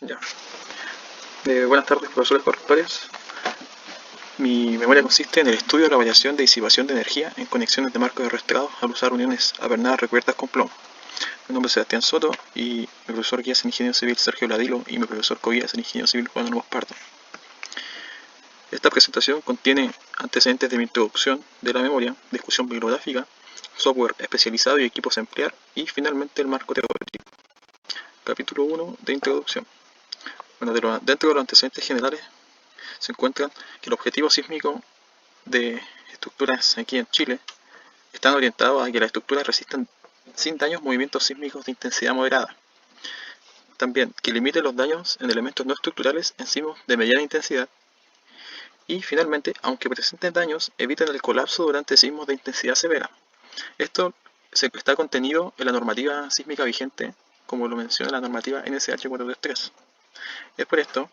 Ya. Buenas tardes, profesores correctores. Mi memoria consiste en el estudio de la variación de disipación de energía en conexiones de marcos arrastrados al usar uniones avernadas recubiertas con plomo. Mi nombre es Sebastián Soto y mi profesor guía es el ingeniero civil Sergio Ladilo y mi profesor co-guía es el ingeniero civil Juan Olmos Pardo. Esta presentación contiene antecedentes de mi introducción de la memoria, discusión bibliográfica, software especializado y equipos a emplear y finalmente el marco teórico. Capítulo 1 de introducción. Bueno, dentro de los antecedentes generales se encuentra que el objetivo sísmico de estructuras aquí en Chile están orientados a que las estructuras resistan sin daños movimientos sísmicos de intensidad moderada. También que limite los daños en elementos no estructurales en sismos de mediana intensidad. Y finalmente, aunque presenten daños, eviten el colapso durante sismos de intensidad severa. Esto está contenido en la normativa sísmica vigente, como lo menciona la normativa NSH 433. Es por esto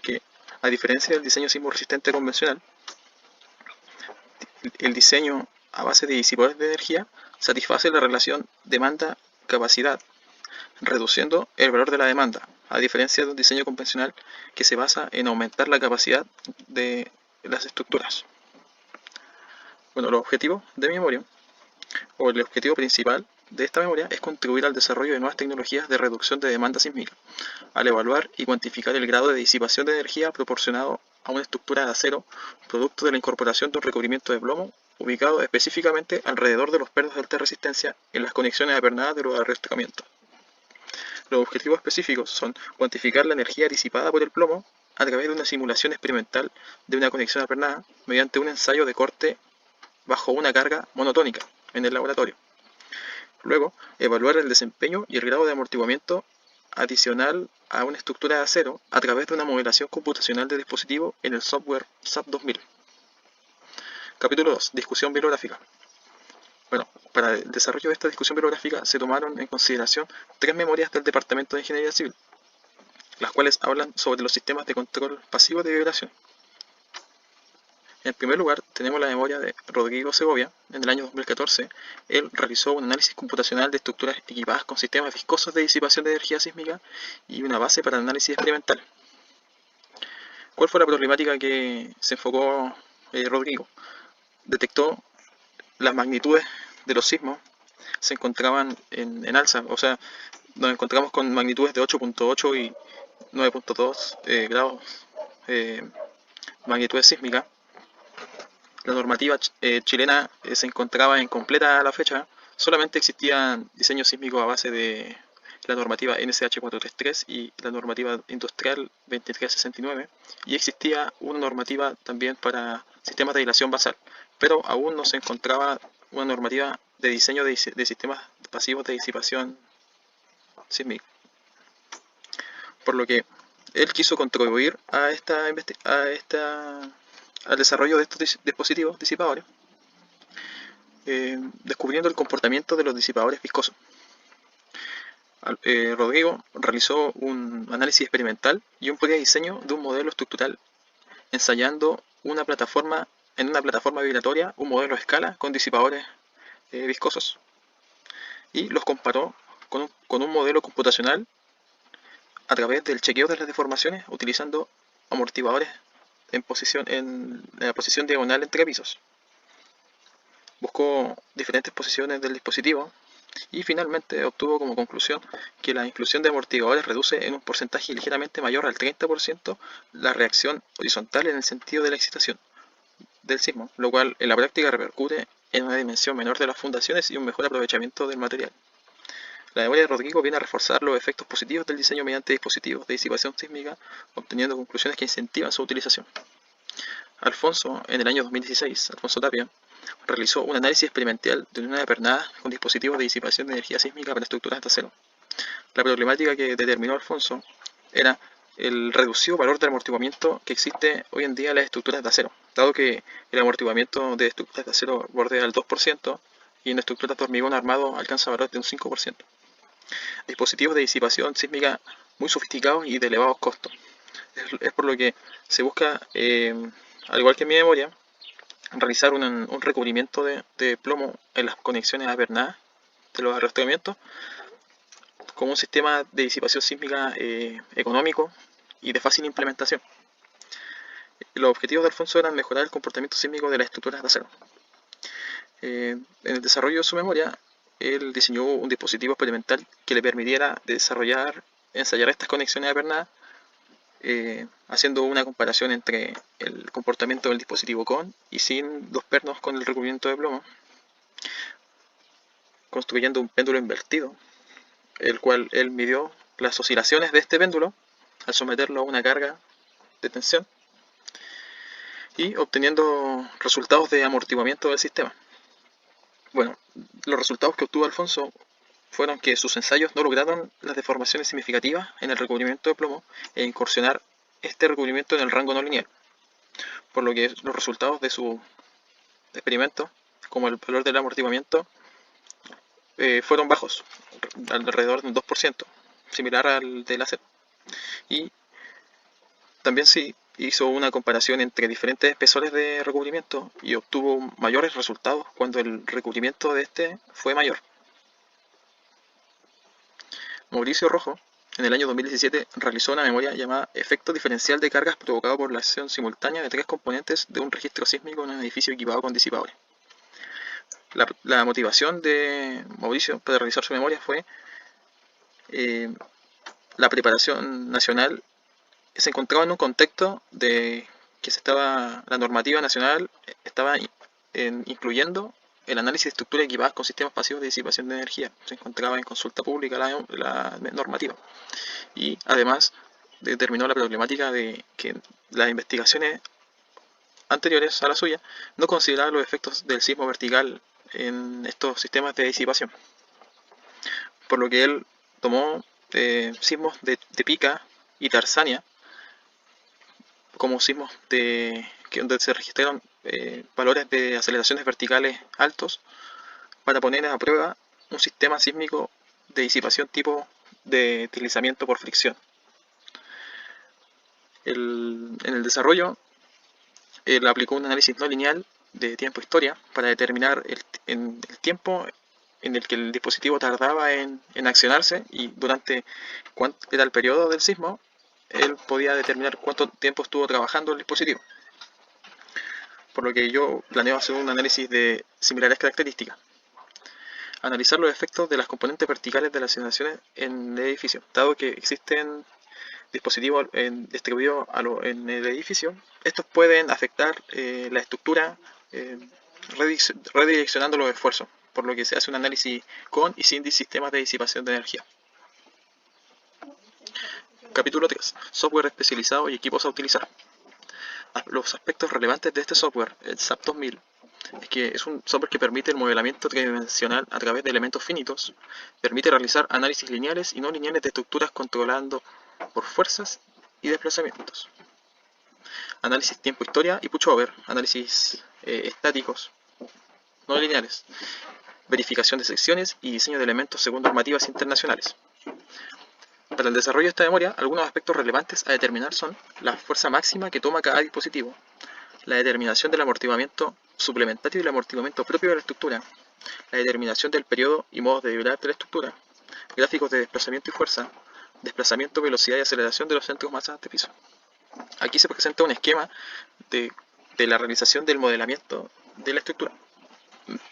que, a diferencia del diseño sismo resistente convencional, el diseño a base de disipadores de energía satisface la relación demanda-capacidad, reduciendo el valor de la demanda, a diferencia de un diseño convencional que se basa en aumentar la capacidad de las estructuras. Bueno, los objetivos de mi memoria, o el objetivo principal de esta memoria, es contribuir al desarrollo de nuevas tecnologías de reducción de demanda sísmica, al evaluar y cuantificar el grado de disipación de energía proporcionado a una estructura de acero, producto de la incorporación de un recubrimiento de plomo ubicado específicamente alrededor de los pernos de alta resistencia en las conexiones apernadas de los arrastramientos. Los objetivos específicos son cuantificar la energía disipada por el plomo a través de una simulación experimental de una conexión apernada mediante un ensayo de corte bajo una carga monotónica en el laboratorio. Luego, evaluar el desempeño y el grado de amortiguamiento adicional a una estructura de acero a través de una modelación computacional de dispositivo en el software SAP 2000. Capítulo 2. Discusión bibliográfica. Bueno, para el desarrollo de esta discusión bibliográfica se tomaron en consideración 3 memorias del Departamento de Ingeniería Civil, las cuales hablan sobre los sistemas de control pasivo de vibración. En primer lugar, tenemos la memoria de Rodrigo Segovia. En el año 2014, él realizó un análisis computacional de estructuras equipadas con sistemas viscosos de disipación de energía sísmica y una base para análisis experimental. ¿Cuál fue la problemática que se enfocó Rodrigo? Detectó las magnitudes de los sismos se encontraban en alza, o sea, nos encontramos con magnitudes de 8.8 y 9.2 grados magnitudes sísmicas. La normativa chilena se encontraba incompleta a la fecha, solamente existían diseños sísmicos a base de la normativa NSH 433 y la normativa industrial 2369, y existía una normativa también para sistemas de aislación basal, pero aún no se encontraba una normativa de diseño de sistemas pasivos de disipación sísmica. Por lo que él quiso contribuir al desarrollo de estos dispositivos disipadores, descubriendo el comportamiento de los disipadores viscosos. Rodrigo realizó un análisis experimental y un prediseño de un modelo estructural, ensayando en una plataforma vibratoria un modelo a escala con disipadores viscosos, y los comparó con un modelo computacional a través del chequeo de las deformaciones utilizando amortiguadores en la posición diagonal entre pisos. Buscó diferentes posiciones del dispositivo y finalmente obtuvo como conclusión que la inclusión de amortiguadores reduce en un porcentaje ligeramente mayor al 30% la reacción horizontal en el sentido de la excitación del sismo, lo cual en la práctica repercute en una dimensión menor de las fundaciones y un mejor aprovechamiento del material. La memoria de Rodrigo viene a reforzar los efectos positivos del diseño mediante dispositivos de disipación sísmica, obteniendo conclusiones que incentivan su utilización. Alfonso, en el año 2016, Alfonso Tapia, realizó un análisis experimental de una apernada con dispositivos de disipación de energía sísmica para estructuras de acero. La problemática que determinó Alfonso era el reducido valor de amortiguamiento que existe hoy en día en las estructuras de acero, dado que el amortiguamiento de estructuras de acero bordea el 2% y en estructuras de hormigón armado alcanza valores de un 5%. Dispositivos de disipación sísmica muy sofisticados y de elevados costos. Es por lo que se busca, al igual que en mi memoria, realizar un recubrimiento de plomo en las conexiones apernadas de los arrastramientos como un sistema de disipación sísmica económico y de fácil implementación. Los objetivos de Alfonso eran mejorar el comportamiento sísmico de las estructuras de acero. En el desarrollo de su memoria, él diseñó un dispositivo experimental que le permitiera ensayar estas conexiones apernadas, haciendo una comparación entre el comportamiento del dispositivo con y sin los pernos con el recubrimiento de plomo, construyendo un péndulo invertido, el cual él midió las oscilaciones de este péndulo al someterlo a una carga de tensión y obteniendo resultados de amortiguamiento del sistema. Bueno, los resultados que obtuvo Alfonso fueron que sus ensayos no lograron las deformaciones significativas en el recubrimiento de plomo e incursionar este recubrimiento en el rango no lineal, por lo que los resultados de su experimento, como el valor del amortiguamiento, fueron bajos, alrededor de un 2%, similar al del acero. Y también sí hizo una comparación entre diferentes espesores de recubrimiento y obtuvo mayores resultados cuando el recubrimiento de este fue mayor. Mauricio Rojo, en el año 2017, realizó una memoria llamada Efecto diferencial de cargas provocado por la acción simultánea de tres componentes de un registro sísmico en un edificio equipado con disipadores. La motivación de Mauricio para realizar su memoria fue la preparación nacional. Se encontraba en un contexto de que la normativa nacional estaba incluyendo el análisis de estructuras equipadas con sistemas pasivos de disipación de energía. Se encontraba en consulta pública la normativa. Y además determinó la problemática de que las investigaciones anteriores a la suya no consideraban los efectos del sismo vertical en estos sistemas de disipación. Por lo que él tomó sismos de Pica y Tarzania como sismos donde se registraron valores de aceleraciones verticales altos para poner a prueba un sistema sísmico de disipación tipo de deslizamiento por fricción. En el desarrollo, él aplicó un análisis no lineal de tiempo-historia para determinar el tiempo en el que el dispositivo tardaba en accionarse y durante cuánto era el periodo del sismo. Él podía determinar cuánto tiempo estuvo trabajando el dispositivo. Por lo que yo planeo hacer un análisis de similares características. Analizar los efectos de las componentes verticales de las aceleraciones en el edificio. Dado que existen dispositivos distribuidos en el edificio, estos pueden afectar la estructura redireccionando los esfuerzos, por lo que se hace un análisis con y sin sistemas de disipación de energía. Capítulo 3. Software especializado y equipos a utilizar. Los aspectos relevantes de este software, el SAP 2000, es que es un software que permite el modelamiento tridimensional a través de elementos finitos, permite realizar análisis lineales y no lineales de estructuras controlando por fuerzas y desplazamientos. Análisis tiempo-historia y pushover, análisis estáticos no lineales, verificación de secciones y diseño de elementos según normativas internacionales. Para el desarrollo de esta memoria, algunos aspectos relevantes a determinar son la fuerza máxima que toma cada dispositivo, la determinación del amortiguamiento suplementario y el amortiguamiento propio de la estructura, la determinación del periodo y modos de vibrar de la estructura, gráficos de desplazamiento y fuerza, desplazamiento, velocidad y aceleración de los centros masas de piso. Aquí se presenta un esquema de la realización del modelamiento de la estructura.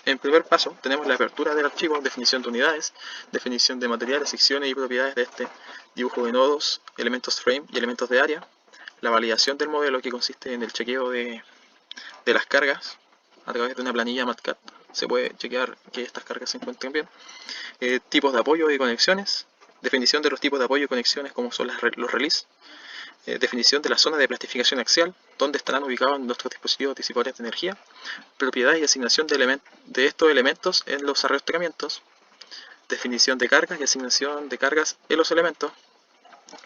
En primer paso tenemos la apertura del archivo, definición de unidades, definición de materiales, secciones y propiedades de este, dibujo de nodos, elementos frame y elementos de área, la validación del modelo que consiste en el chequeo de las cargas a través de una planilla MATCAD. Se puede chequear que estas cargas se encuentren bien. Tipos de apoyo y conexiones, definición de los tipos de apoyo y conexiones como son los release, definición de la zona de plastificación axial, donde estarán ubicados nuestros dispositivos disipadores de energía, propiedades y asignación de estos elementos en los arrastramientos, definición de cargas y asignación de cargas en los elementos,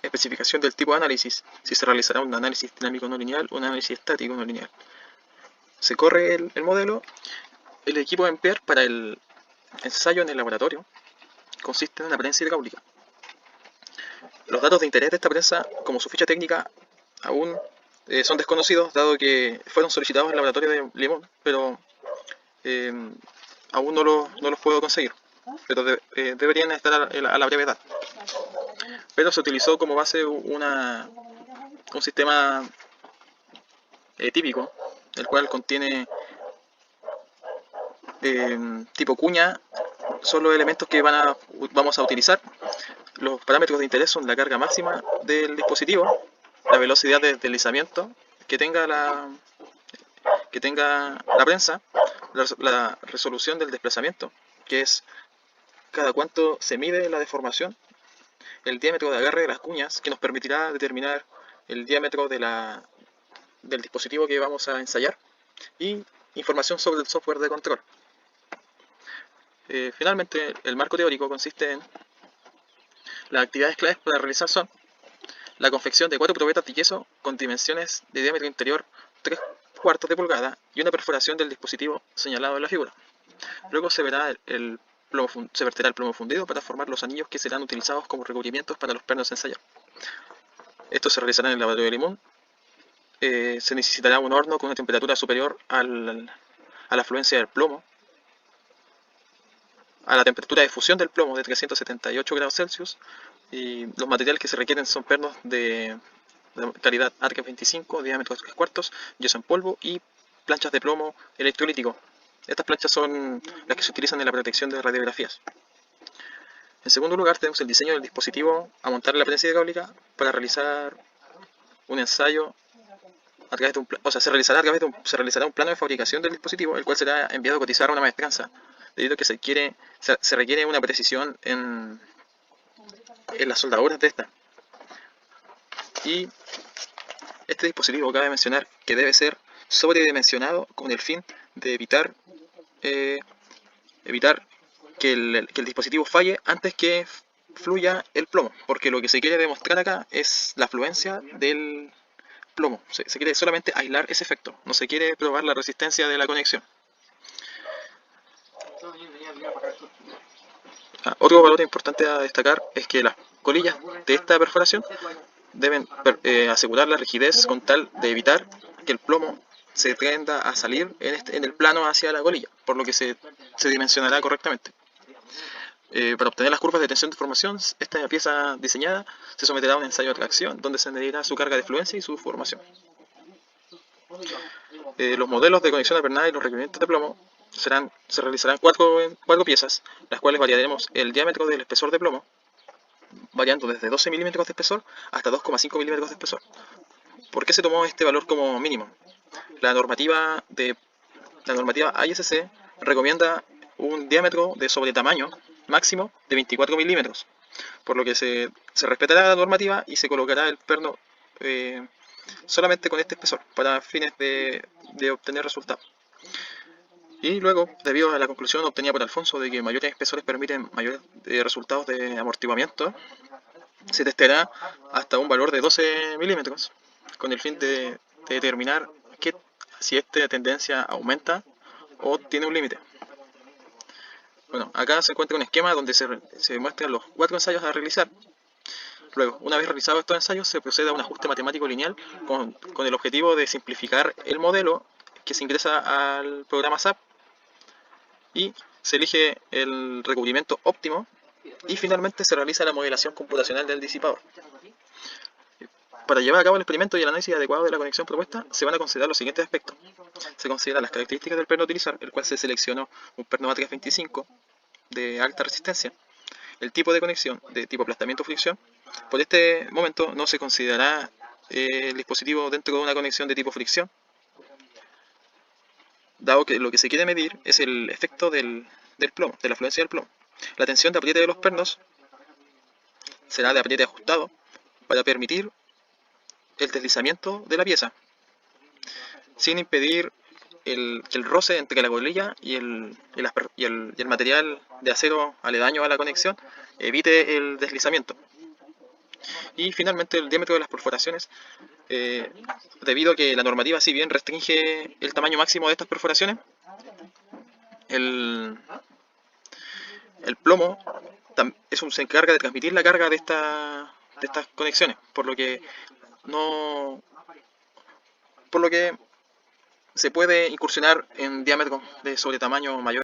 especificación del tipo de análisis, si se realizará un análisis dinámico no lineal o un análisis estático no lineal. Se corre el modelo. El equipo de Ampere para el ensayo en el laboratorio consiste en una prensa hidráulica. Los datos de interés de esta prensa, como su ficha técnica, aún son desconocidos, dado que fueron solicitados en el laboratorio de Limón, pero aún no los puedo conseguir, pero deberían estar a la brevedad. pero se utilizó como base un sistema típico, el cual contiene tipo cuña, son los elementos que vamos a utilizar. Los parámetros de interés son la carga máxima del dispositivo, la velocidad de deslizamiento que tenga la prensa, la resolución del desplazamiento, que es cada cuánto se mide la deformación, el diámetro de agarre de las cuñas, que nos permitirá determinar el diámetro del dispositivo que vamos a ensayar, y información sobre el software de control. Finalmente, el marco teórico consiste en las actividades claves para realizar son la confección de 4 probetas de yeso con dimensiones de diámetro interior 3/4 de pulgada y una perforación del dispositivo señalado en la figura. Luego se verterá el plomo fundido para formar los anillos que serán utilizados como recubrimientos para los pernos a ensayar. Esto se realizará en el laboratorio de Limón. Se necesitará un horno con una temperatura superior a la fluencia del plomo, a la temperatura de fusión del plomo de 378 grados Celsius, y los materiales que se requieren son pernos de calidad ARC 25, diámetro 3/4, yeso en polvo y planchas de plomo electrolítico. Estas planchas son las que se utilizan en la protección de radiografías. En segundo lugar, tenemos el diseño del dispositivo a montar en la prensa hidráulica para realizar un ensayo a través de se realizará un plano de fabricación del dispositivo, el cual será enviado a cotizar a una maestranza, debido a que se requiere una precisión en las soldaduras de esta. Y este dispositivo cabe mencionar que debe ser sobredimensionado con el fin de evitar que el dispositivo falle antes que fluya el plomo, porque lo que se quiere demostrar acá es la fluencia del plomo. Se quiere solamente aislar ese efecto, no se quiere probar la resistencia de la conexión. Otro valor importante a destacar es que las colillas de esta perforación deben asegurar la rigidez con tal de evitar que el plomo se tienda a salir en el plano hacia la colilla, por lo que se dimensionará correctamente. Para obtener las curvas de tensión de formación, esta pieza diseñada se someterá a un ensayo de tracción, donde se medirá su carga de fluencia y su formación. Los modelos de conexión alternada y los requerimientos de plomo se realizarán cuatro piezas, las cuales variaremos el diámetro del espesor de plomo, variando desde 12 milímetros de espesor hasta 2,5 milímetros de espesor. ¿Por qué se tomó este valor como mínimo? La normativa AISC recomienda un diámetro de sobretamaño máximo de 24 milímetros, por lo que se respetará la normativa y se colocará el perno solamente con este espesor para fines de obtener resultados. Y luego, debido a la conclusión obtenida por Alfonso de que mayores espesores permiten mayores resultados de amortiguamiento, se testará hasta un valor de 12 milímetros con el fin de determinar si esta tendencia aumenta o tiene un límite. Bueno, acá se encuentra un esquema donde se muestran los 4 ensayos a realizar. Luego, una vez realizados estos ensayos, se procede a un ajuste matemático lineal con el objetivo de simplificar el modelo que se ingresa al programa SAP, y se elige el recubrimiento óptimo, y finalmente se realiza la modelación computacional del disipador. Para llevar a cabo el experimento y el análisis adecuado de la conexión propuesta, se van a considerar los siguientes aspectos. Se consideran las características del perno a utilizar, el cual se seleccionó un perno ATREX 25 de alta resistencia, el tipo de conexión de tipo aplastamiento-fricción. Por este momento no se considerará el dispositivo dentro de una conexión de tipo fricción, dado que lo que se quiere medir es el efecto del plomo, de la fluencia del plomo. La tensión de apriete de los pernos será de apriete ajustado para permitir el deslizamiento de la pieza, sin impedir que el roce entre la colilla y el material de acero aledaño a la conexión evite el deslizamiento. Y finalmente el diámetro de las perforaciones, debido a que la normativa, si bien restringe el tamaño máximo de estas perforaciones, el plomo se encarga de transmitir la carga de estas conexiones, por lo que se puede incursionar en diámetros de sobretamaño mayor.